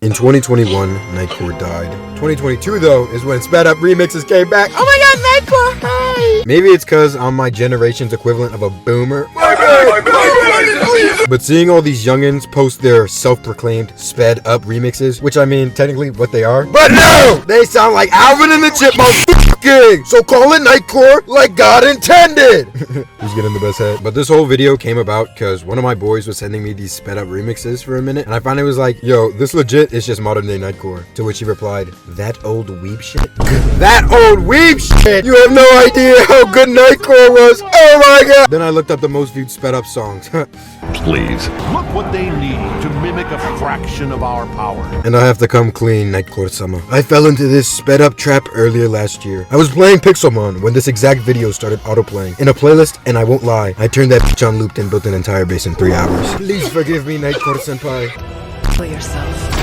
In 2021, Nightcore died. 2022 though is when Sped Up remixes came back. Oh my god, Nightcore! Hey! Maybe it's cause I'm my generation's equivalent of a boomer. But seeing all these youngins post their self-proclaimed Sped Up remixes, which I mean technically what they are, but no! They sound like Alvin and the Chipmunks. So call it Nightcore like God intended. Who's getting the best head? But this whole video came about because one of my boys was sending me these Sped Up remixes for a minute, and I finally was like, yo, this legit is just modern day Nightcore. To which he replied, that old weeb shit? That old weeb shit! You have no idea how good Nightcore was! Oh my god! Then I looked up the most viewed Sped Up songs. Please. Look what they need to mimic a fraction of our power. And I have to come clean, Nightcore-sama. I fell into this Sped Up trap earlier last year. I was playing Pixelmon when this exact video started autoplaying in a playlist, and I won't lie, I turned that bitch on looped and built an entire base in 3 hours. Please forgive me, Nightcore-senpai. For yourself.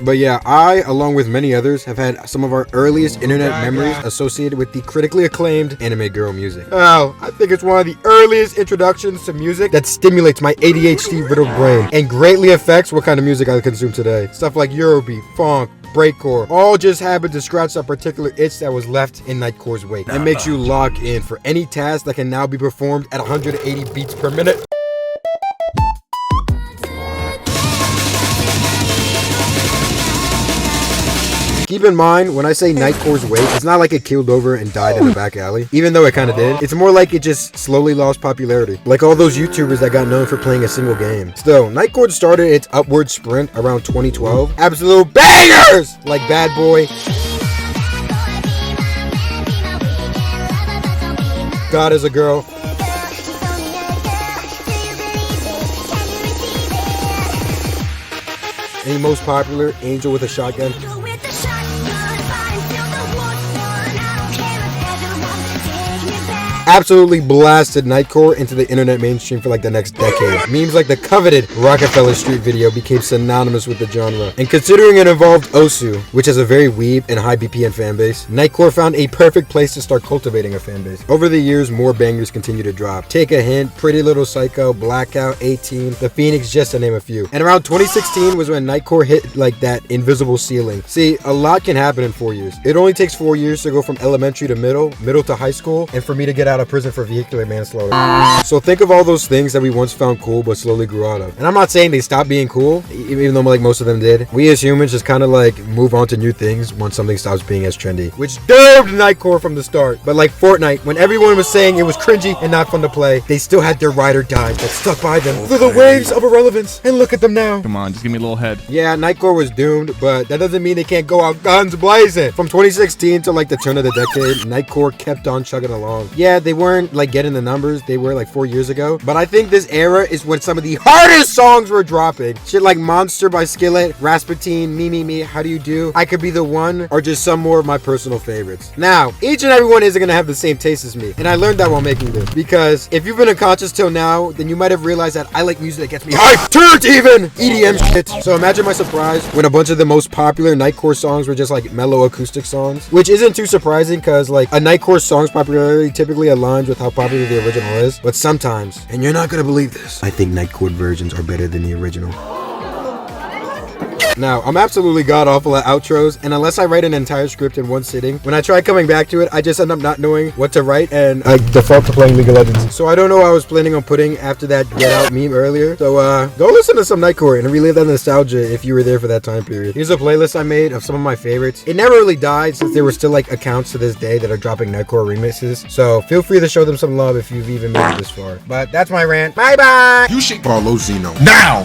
But yeah, I, along with many others, have had some of our earliest internet memories associated with the critically acclaimed anime girl music. Oh, I think it's one of the earliest introductions to music that stimulates my ADHD-riddled brain and greatly affects what kind of music I consume today. Stuff like Eurobeat, funk, breakcore, all just happened to scratch that particular itch that was left in Nightcore's wake. It makes you lock in for any task that can now be performed at 180 beats per minute. Keep in mind, when I say Nightcore's wake, it's not like it keeled over and died in a back alley, even though it kind of did. It's more like it just slowly lost popularity, like all those YouTubers that got known for playing a single game. Still, Nightcore started its upward sprint around 2012. Absolute bangers! Like Bad Boy, God is a Girl, and the most popular, Angel with a Shotgun. Absolutely blasted Nightcore into the internet mainstream for like the next decade. Memes like the coveted Rockefeller Street video became synonymous with the genre. And considering it involved Osu, which has a very weeb and high BPM fanbase, Nightcore found a perfect place to start cultivating a fanbase. Over the years, more bangers continue to drop. Take a Hint, Pretty Little Psycho, Blackout, 18, The Phoenix, just to name a few. And around 2016 was when Nightcore hit like that invisible ceiling. See, a lot can happen in 4 years. It only takes 4 years to go from elementary to middle to high school, and for me to get out of prison for vehicular manslaughter. So think of all those things that we once found cool but slowly grew out of. And I'm not saying they stopped being cool, even though like most of them did. We as humans just kind of like move on to new things once something stops being as trendy, which doomed Nightcore from the start. But like Fortnite, when everyone was saying it was cringy and not fun to play, they still had their ride or die that stuck by them through the waves of irrelevance. And look at them now. Come on, just give me a little head. Yeah, Nightcore was doomed, but that doesn't mean they can't go out guns blazing. From 2016 to like the turn of the decade, Nightcore kept on chugging along. Yeah, they weren't like getting the numbers they were like 4 years ago, but I think this era is when some of the hardest songs were dropping. Shit like Monster by Skillet, Rasputin, Me, How Do You Do, I Could Be the One, are just some more of my personal favorites. Now, each and everyone isn't gonna have the same taste as me, and I learned that while making this, because if you've been unconscious till now, then you might have realized that I like music that gets me hyped, turned even, EDM shit. So imagine my surprise when a bunch of the most popular Nightcore songs were just like mellow acoustic songs, which isn't too surprising because like a Nightcore song's popularity typically aligns with how popular the original is, but sometimes, and you're not gonna believe this, I think Nightcore versions are better than the original. Now, I'm absolutely god-awful at outros, and unless I write an entire script in one sitting, when I try coming back to it, I just end up not knowing what to write, and I default to playing League of Legends. So I don't know what I was planning on putting after that Get Out meme earlier. So go listen to some Nightcore and relive that nostalgia if you were there for that time period. Here's a playlist I made of some of my favorites. It never really died since there were still like accounts to this day that are dropping Nightcore remixes. So feel free to show them some love if you've even made it this far. But that's my rant. Bye-bye! You should follow Zeno now!